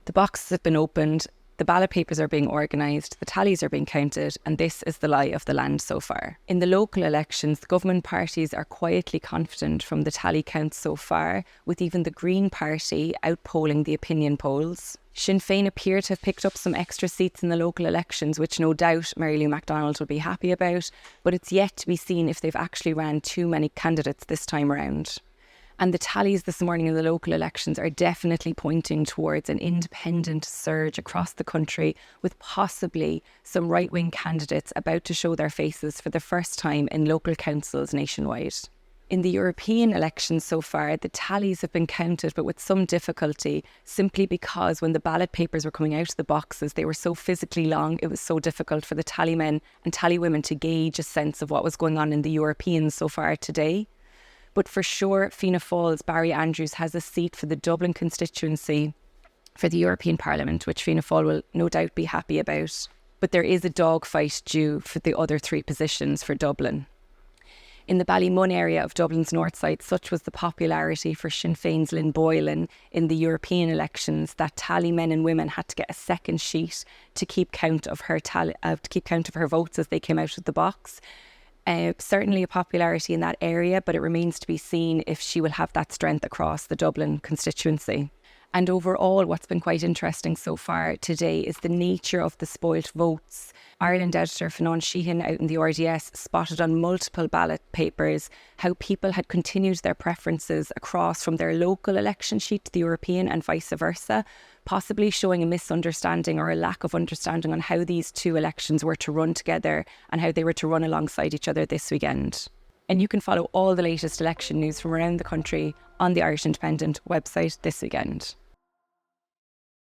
The boxes have been opened, the ballot papers are being organised, the tallies are being counted, and this is the lie of the land so far. In the local elections, the government parties are quietly confident from the tally counts so far, with even the Green Party outpolling the opinion polls. Sinn Féin appear to have picked up some extra seats in the local elections, which no doubt Mary Lou McDonald will be happy about, but it's yet to be seen if they've actually ran too many candidates this time around. And the tallies this morning in the local elections are definitely pointing towards an independent surge across the country, with possibly some right-wing candidates about to show their faces for the first time in local councils nationwide. In the European elections so far, the tallies have been counted, but with some difficulty, simply because when the ballot papers were coming out of the boxes, they were so physically long, it was so difficult for the tallymen and tallywomen to gauge a sense of what was going on in the Europeans so far today. But for sure, Fianna Fáil's Barry Andrews has a seat for the Dublin constituency for the European Parliament, which Fianna Fáil will no doubt be happy about. But there is a dogfight due for the other 3 positions for Dublin. In the Ballymun area of Dublin's north side, such was the popularity for Sinn Féin's Lynn Boylan in the European elections that tally men and women had to get a second sheet to keep count of her votes as they came out of the box. Certainly a popularity in that area, but it remains to be seen if she will have that strength across the Dublin constituency. And overall, what's been quite interesting so far today is the nature of the spoilt votes. Ireland editor Fionnán Sheehan out in the RDS spotted on multiple ballot papers how people had continued their preferences across from their local election sheet to the European and vice versa, possibly showing a misunderstanding or a lack of understanding on how these 2 elections were to run together and how they were to run alongside each other this weekend. And you can follow all the latest election news from around the country on the Irish Independent website this weekend.